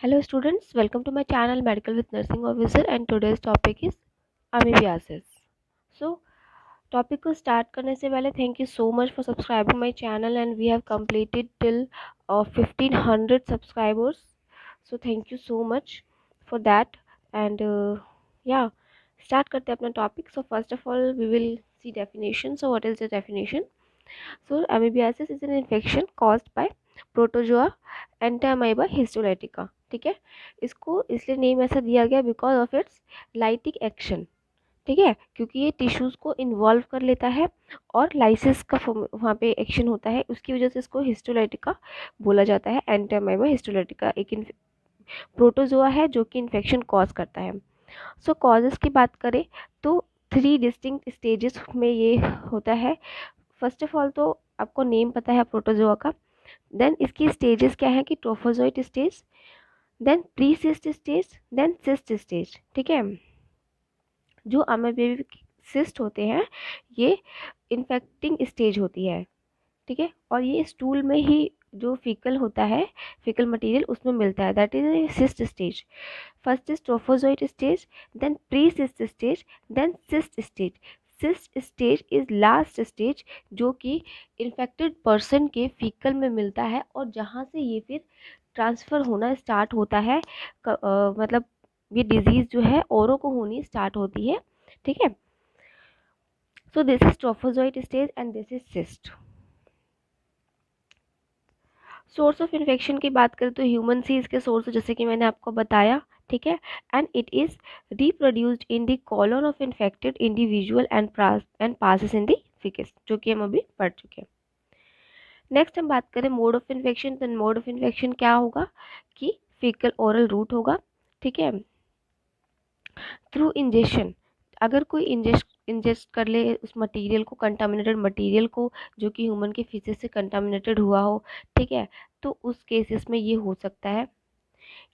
Hello students, welcome to my channel Medical with Nursing Officer and today's topic is amoebiasis. So topic को start करने से पहले thank you so much for subscribing my channel and we have completed till 1500 subscribers. So thank you so much for that and yeah, start करते हैं अपना topic. So first of all we will see definition. So what is the definition? So amoebiasis is an infection caused by protozoa entamoeba histolytica. ठीक है, इसको इसलिए name ऐसा दिया गया because of its lytic action. ठीक है, क्योंकि ये टिश्यूज़ को इन्वॉल्व कर लेता है और लाइसिस का वहाँ पे एक्शन होता है, उसकी वजह से इसको हिस्टोलाइटिका बोला जाता है. एंटामाइबा हिस्टोलाइटिका एक प्रोटोजोआ है जो कि इन्फेक्शन कॉज करता है. सो कॉजेज़ की बात करें तो 3 डिस्टिंक्ट स्टेजेस में ये होता है. फर्स्ट ऑफ ऑल तो आपको नेम पता है प्रोटोजोआ का. देन इसकी स्टेजेस क्या है कि trophozoite stage, then pre cyst stage, then cyst stage. ठीक है, जो अमेबिक सिस्ट होते हैं ये इन्फेक्टिंग स्टेज होती है. ठीक है, और ये स्टूल में ही जो फीकल होता है, फीकल मटेरियल उसमें मिलता है, that is cyst stage. First is trophozoite stage, then pre cyst stage, then cyst stage. Cyst stage is last stage जो कि इन्फेक्टेड पर्सन के फीकल में मिलता है और जहाँ से ये फिर ट्रांसफ़र होना स्टार्ट होता है. मतलब ये डिजीज़ जो है औरों को होनी स्टार्ट होती है. ठीक है, so this is trophozoite stage and this is cyst. Source of infection की बात करें तो ह्यूमन से इसके सोर्स जैसे कि मैंने आपको बताया. ठीक है, and it is reproduced in the colon of infected individual and passes in the faeces, जो कि हम अभी पढ़ चुके हैं. नेक्स्ट हम बात करें मोड ऑफ इन्फेक्शन. तो मोड ऑफ इन्फेक्शन क्या होगा कि फीकल ओरल रूट होगा. ठीक है, थ्रू इंजेक्शन, अगर कोई इंजेस्ट कर ले उस मटेरियल को, कंटामिनेटेड मटेरियल को जो कि ह्यूमन के फीसेस से कंटामिनेटेड हुआ हो. ठीक है, तो उस केसेस में ये हो सकता है.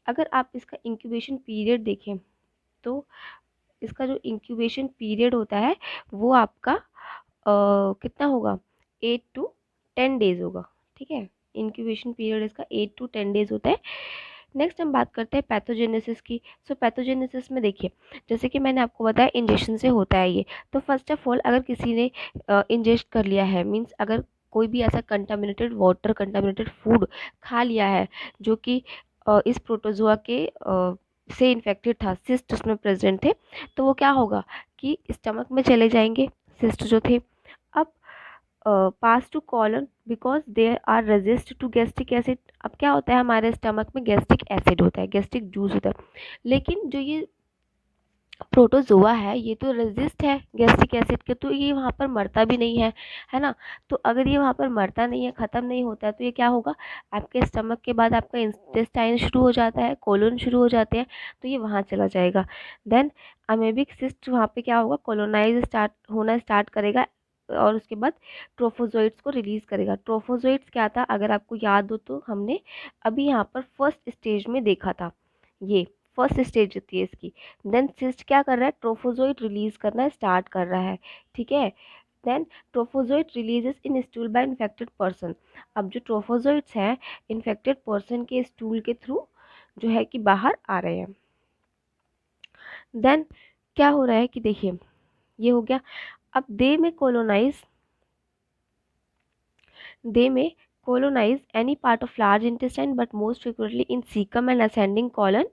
अगर आप इसका इंक्यूबेशन पीरियड देखें तो इसका जो इंक्यूबेशन पीरियड होता है वो आपका कितना होगा, 8 to 10 डेज होगा. ठीक है, इंक्यूबेशन पीरियड इसका 8 to 10 डेज होता है. नेक्स्ट हम बात करते हैं पैथोजेनेसिस की. सो पैथोजेनेसिस में देखिए, जैसे कि मैंने आपको बताया इंजेक्शन से होता है ये. तो फर्स्ट ऑफ ऑल अगर किसी ने इंजेस्ट कर लिया है, मीन्स अगर कोई भी ऐसा कंटामिनेटेड वाटर, कंटामिनेटेड फूड खा लिया है जो कि इस प्रोटोजोआ के से इन्फेक्टेड था, सिस्ट उसमें प्रेजेंट थे, तो वो क्या होगा कि स्टमक में चले जाएंगे सिस्ट जो थे. अब pass to colon because they are resist to gastric acid. अब क्या होता है हमारे स्टमक में गैस्ट्रिक एसिड होता है, गैस्ट्रिक जूस होता है, लेकिन जो ये प्रोटोजोआ है ये तो रेजिस्ट है गैस्ट्रिक एसिड के, तो ये वहाँ पर मरता भी नहीं है, है ना. तो अगर ये वहाँ पर मरता नहीं है, ख़त्म नहीं होता है, तो ये क्या होगा, आपके स्टमक के बाद आपका इंटेस्टाइन शुरू हो जाता है, कोलोन शुरू हो जाते हैं, तो ये वहाँ चला जाएगा. देन अमेबिक सिस्ट वहाँ पे क्या होगा, कोलोनाइज होना स्टार्ट करेगा और उसके बाद ट्रोफोजोइट्स को रिलीज़ करेगा. ट्रोफोजोइट्स क्या था, अगर आपको याद हो तो हमने अभी यहाँ पर फर्स्ट स्टेज में देखा था, ये फर्स्ट स्टेज होती है इसकी. देन सिस्ट क्या कर रहा है, ट्रोफोजोइट रिलीज करना स्टार्ट कर रहा है. ठीक है, देन ट्रोफोजोइट रिलीजेस इन स्टूल बाय इन्फेक्टेड पर्सन. अब जो ट्रोफोजोइट्स हैं इन्फेक्टेड पर्सन के स्टूल के थ्रू जो है कि बाहर आ रहे हैं. देन क्या हो रहा है कि देखिए ये हो गया. अब दे में colonize any part of large intestine but most frequently in cecum and ascending colon.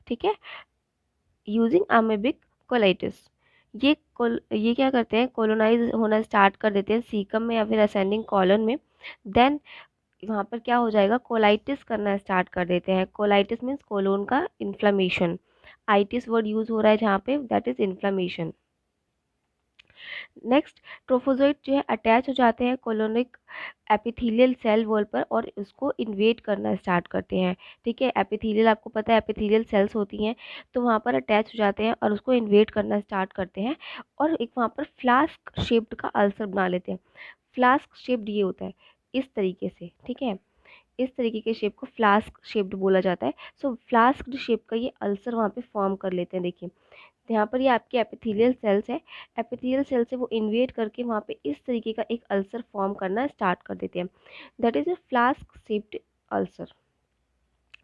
ठीक है, यूजिंग अमेबिक कोलाइटिस. ये क्या करते हैं, कोलोनाइज होना स्टार्ट कर देते हैं सीकम में या फिर असेंडिंग कॉलन में. देन वहाँ पर क्या हो जाएगा, कोलाइटिस करना स्टार्ट कर देते हैं. कोलाइटिस मीन्स कोलोन का इन्फ्लामेशन. आइटिस वर्ड यूज हो रहा है जहाँ पे, that is inflammation. Next trophozoite जो है अटैच हो जाते हैं कोलोनिक एपिथेलियल सेल वॉल पर और उसको इन्वेट करना स्टार्ट करते हैं. ठीक है, एपिथेलियल आपको पता है एपिथेलियल सेल्स होती हैं, तो वहाँ पर अटैच हो जाते हैं और उसको इन्वेट करना स्टार्ट करते हैं और एक वहाँ पर फ्लास्क शेप्ड का अल्सर बना लेते हैं. फ्लास्क शेप्ड ये होता है इस तरीके से. ठीक है, इस तरीके के शेप को फ्लास्क शेप्ड बोला जाता है. सो फ्लास्क शेप का ये अल्सर वहाँ पे फॉर्म कर लेते हैं. देखिए तो यहाँ पर ये आपके एपिथेलियल सेल्स है, एपिथेलियल सेल से वो इन्वेट करके वहाँ पे इस तरीके का एक अल्सर फॉर्म करना स्टार्ट कर देते हैं, that is a flask shaped ulcer.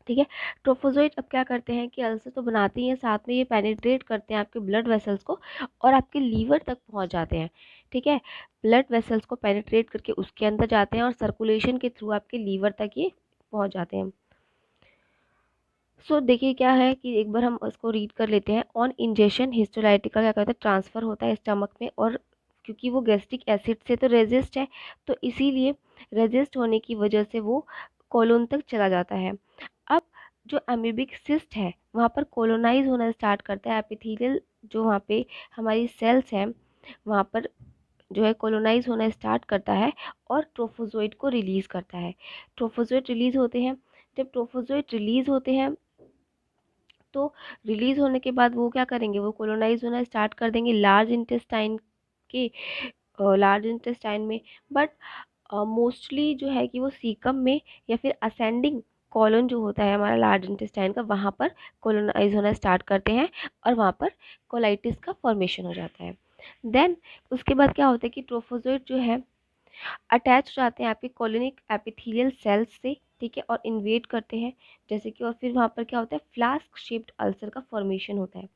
ठीक है। ट्रोफोजोइट अब क्या करते हैं कि अल्सर तो बनाते ही हैं, साथ में ये पेनिट्रेट करते हैं आपके ब्लड वेसल्स को और आपके लीवर तक पहुंच जाते हैं। ठीक है, ब्लड वेसल्स को पेनिट्रेट करके उसके अंदर जाते हैं और सर्कुलेशन के थ्रू आपके लीवर तक ये पहुंच जाते हैं। देखिए क्या है कि एक बार हम उसको रीड कर लेते हैं। ऑन इंजेक्शन हिस्टोलाइटिक का क्या कहता है, ट्रांसफ़र होता है स्टमक में, और क्योंकि वो गैस्ट्रिक एसिड से तो रेजिस्ट है, तो इसीलिए रेजिस्ट होने की वजह से वो कोलोन तक चला जाता है। अब जो अमीबिक सिस्ट है वहाँ पर कोलोनाइज होना स्टार्ट करता है, एपिथेलियल जो वहाँ पे हमारी सेल्स हैं वहाँ पर जो है कोलोनाइज होना स्टार्ट करता है और ट्रोफोजोइट को रिलीज़ करता है। ट्रोफोजोइट रिलीज़ होते हैं। जब ट्रोफोजोइट रिलीज़ होते हैं तो रिलीज़ होने के बाद वो क्या करेंगे, वो कोलोनाइज होना स्टार्ट कर देंगे लार्ज इंटेस्टाइन के लार्ज इंटेस्टाइन में। बट मोस्टली जो है कि वो सीकम में या फिर असेंडिंग कॉलन जो होता है हमारा लार्ज इंटेस्टाइन का, वहाँ पर कोलोनाइज होना स्टार्ट करते हैं और वहाँ पर कोलाइटिस का फॉर्मेशन हो जाता है। देन उसके बाद क्या होता है कि ट्रोफोजोइट जो है अटैच हो जाते हैं आपके कॉलोनिक एपिथेलियल सेल्स से, ठीक है, और इन्वेड करते हैं जैसे कि, और फिर वहाँ पर क्या होता है, फ्लास्क शेप्ड अल्सर का फॉर्मेशन होता है।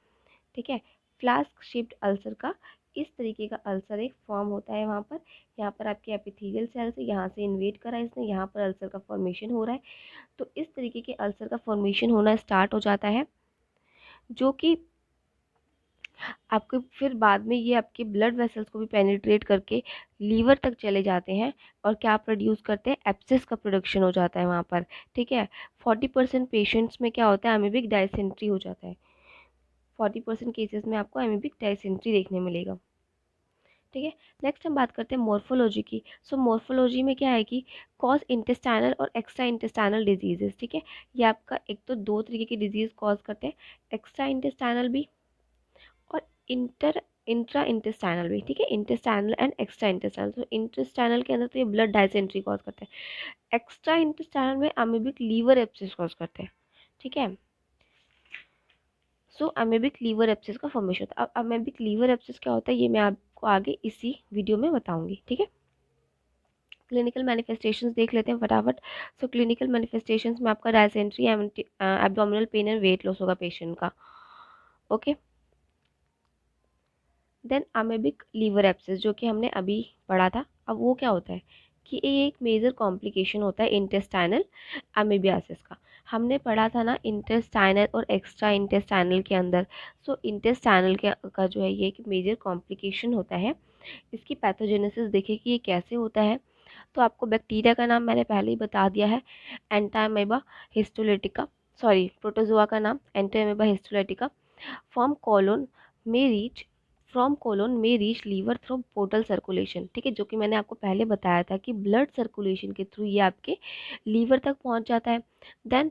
ठीक है, फ्लास्क शेप्ड अल्सर का इस तरीके का अल्सर एक फॉर्म होता है वहाँ पर। यहाँ पर आपके एपिथेलियल सेल्स है, यहाँ से इन्वेड करा इसने, यहाँ पर अल्सर का फॉर्मेशन हो रहा है। तो इस तरीके के अल्सर का फॉर्मेशन होना स्टार्ट हो जाता है, जो कि आपके फिर बाद में ये आपके ब्लड वेसल्स को भी पेनिट्रेट करके लीवर तक चले जाते हैं और क्या प्रोड्यूस करते हैं, एब्सेस का प्रोडक्शन हो जाता है वहाँ पर। ठीक है, 40% पेशेंट्स में क्या होता है, अमीबिक डायसेंट्री हो जाता है। 40% केसेस में आपको अमीबिक डायसेंट्री देखने मिलेगा। ठीक है, नेक्स्ट हम बात करते हैं मॉर्फोलॉजी की। मॉर्फोलॉजी में क्या है कि कॉज इंटेस्टाइनल और एक्स्ट्रा इंटेस्टाइनल डिजीजेस। ठीक है, ये आपका एक तो दो तरीके की डिजीज कॉज करते हैं, एक्स्ट्रा इंटेस्टाइनल भी और इंट्रा इंटेस्टाइनल भी। ठीक है, इंटेस्टाइनल एंड एक्स्ट्रा इंटेस्टाइनल। तो इंटेस्टाइनल के अंदर तो ये ब्लड डायसेंट्री कॉज करते हैं, एक्स्ट्रा इंटेस्टाइनल में अमीबिक लीवर एब्सेस कॉज करते हैं। ठीक है, अमीबिक लीवर एब्सेस का फॉर्मेशन होता है। अब अमीबिक लीवर एब्सेस क्या होता है ये मैं आपको आगे इसी वीडियो में बताऊंगी। ठीक है, क्लिनिकल मैनिफेस्टेशंस देख लेते हैं फटाफट। क्लिनिकल मैनिफेस्टेशंस में आपका dysentery, abdominal pain and weight loss होगा पेशेंट का। Okay, then amoebic liver abscess जो कि हमने अभी पढ़ा था। अब वो क्या होता है कि ये एक मेजर कॉम्प्लिकेशन होता है इंटेस्टाइनल अमीबियासिस का। हमने पढ़ा था ना इंटेस्टाइनल और एक्स्ट्रा इंटेस्टाइनल के अंदर। इंटेस्टाइनल का जो है ये एक मेजर कॉम्प्लिकेशन होता है। इसकी पैथोजेनेसिस देखिए कि ये कैसे होता है। तो आपको बैक्टीरिया का नाम मैंने पहले ही बता दिया है, एंटामेबा हिस्टोलिटिका, सॉरी प्रोटोजोआ का नाम एंटामेबा हिस्टोलिटिका। फ्रॉम कोलोन में रीच फ्रॉम कोलोन में reach liver through portal circulation. ठीक है, जो कि मैंने आपको पहले बताया था कि ब्लड सर्कुलेशन के थ्रू ये आपके लीवर तक पहुंच जाता है। Then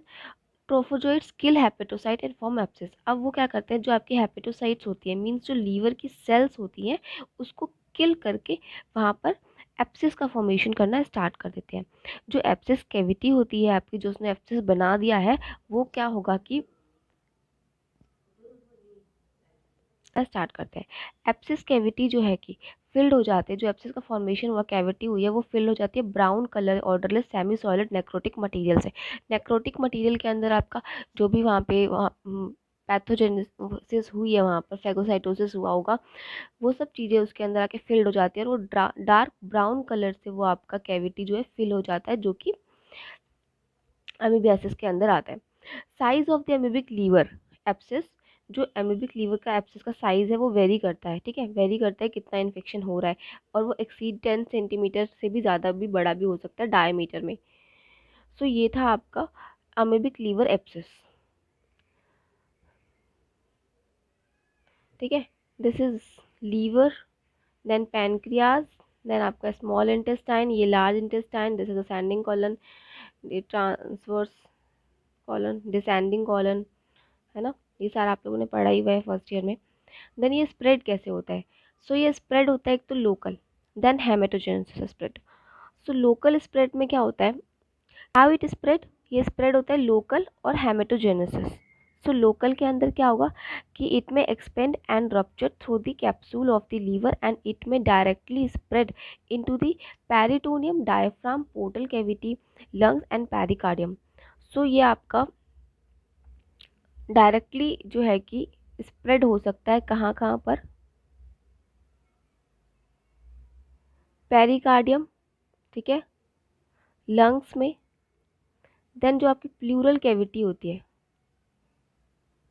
trophozoites kill hepatocyte and form abscess. अब वो क्या करते हैं, जो आपकी हेपेटोसाइट्स होती है मीन्स जो लीवर की सेल्स होती हैं उसको किल करके वहाँ पर एप्सिस का फॉर्मेशन करना स्टार्ट कर देते हैं। जो एप्सिस कैविटी होती है आपकी, जो उसने एप्सिस बना दिया है, वो क्या होगा कि स्टार्ट करते हैं। एप्सिस कैविटी जो है कि फिल्ड हो जाते हैं, जो एप्सिस का फॉर्मेशन हुआ कैविटी हुई है वो फिल हो जाती है brown colour odourless semi solid necrotic material से। नेक्रोटिक मटेरियल के अंदर आपका जो भी वहाँ पे पैथोजेनेसिस हुई है, वहाँ पर फैगोसाइटोसिस हुआ होगा, वो सब चीज़ें उसके अंदर आके फिल्ड हो जाती है और वो डार्क ब्राउन कलर से वो आपका कैविटी जो है फिल हो जाता है, जो कि अमीबियासिस के अंदर आता है। Size of the amoebic liver abscess, जो अमीबिक लीवर का एप्सिस का साइज़ है वो वेरी करता है। ठीक है, वेरी करता है कितना इन्फेक्शन हो रहा है, और वो एक्सीड 10 सेंटीमीटर से भी ज़्यादा भी बड़ा भी हो सकता है डायमीटर में। ये था आपका अमीबिक लीवर एप्सिस। ठीक है, this is liver, then pancreas, then आपका स्मॉल इंटेस्टाइन, ये large intestine, this is ascending colon, ये ट्रांसवर्स कॉलन, डिसेंडिंग कॉलन, है ना, ये सारा आप लोगों ने पढ़ा ही हुआ है फर्स्ट ईयर में। देन ये स्प्रेड कैसे होता है, ये स्प्रेड होता है एक तो local, then hematogenesis spread. Local spread में क्या होता है, हाउ इट स्प्रेड, ये स्प्रेड होता है लोकल और हेमेटोजेनेसिस। लोकल के अंदर क्या होगा कि इट में expand and rupture through the capsule of the liver and it में directly spread into the peritoneum, diaphragm, portal cavity, lungs and pericardium. ये आपका डायरेक्टली जो है कि स्प्रेड हो सकता है कहाँ कहाँ पर, पेरिकार्डियम, ठीक है, लंग्स में, देन जो आपकी प्लूरल कैविटी होती है,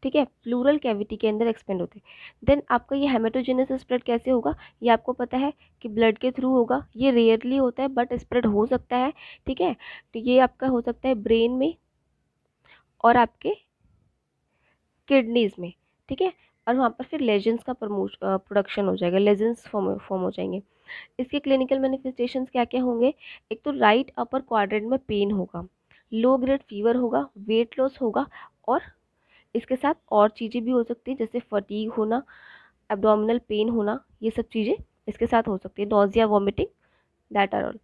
ठीक है, प्लूरल कैविटी के अंदर एक्सपेंड होते हैं। देन आपका ये हेमेटोजेनस स्प्रेड कैसे होगा, ये आपको पता है कि ब्लड के थ्रू होगा, ये रेयरली होता है बट स्प्रेड हो सकता है, ठीक है। तो ये आपका हो सकता है ब्रेन में और आपके किडनीज में, ठीक है, और वहाँ पर फिर लेजेंस का प्रोडक्शन हो जाएगा, लेजेंस फॉर्म हो जाएंगे। इसके क्लिनिकल मैनिफेस्टेशंस क्या क्या होंगे, एक तो राइट अपर क्वाड्रेंट में पेन होगा, लो ग्रेड फीवर होगा, वेट लॉस होगा, और इसके साथ और चीज़ें भी हो सकती हैं जैसे फटीग होना, एब्डोमिनल पेन होना, ये सब चीज़ें इसके साथ हो सकती है, nausea, vomiting, that are all.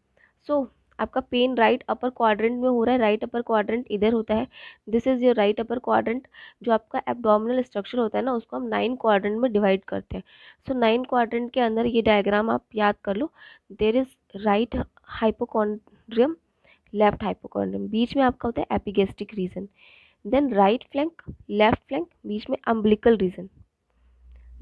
So आपका पेन राइट अपर क्वाड्रेंट में हो रहा है, राइट अपर क्वाड्रेंट इधर होता है, this is your right upper quadrant. जो आपका एब्डोमिनल स्ट्रक्चर होता है ना, उसको हम 9 क्वाड्रेंट में डिवाइड करते हैं। सो 9 क्वाड्रेंट के अंदर ये डायग्राम आप याद कर लो, there is right hypochondrium, left hypochondrium, बीच में आपका होता है epigastric region, then right flank, left flank, बीच में अम्बिलिकल रीजन,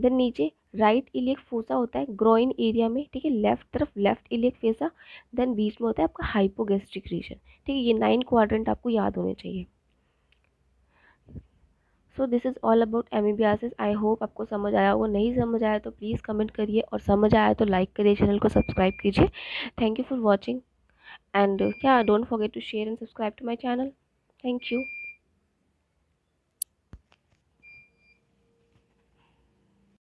देन नीचे राइट इलियक फोसा होता है ग्रोइन एरिया में, ठीक है, लेफ्ट तरफ लेफ्ट इलियक फोसा, देन बीच में होता है आपका हाइपोगेस्ट्रिक रीजन, ठीक है। ये 9 क्वाड्रेंट आपको याद होने चाहिए। So this is all about amoebiasis. I hope आपको समझ आया होगा, नहीं समझ आया तो प्लीज़ कमेंट करिए, और समझ आया तो लाइक करिए, चैनल को सब्सक्राइब कीजिए। Thank you for watching, and क्या, don't forget to share and subscribe to my channel. Thank you.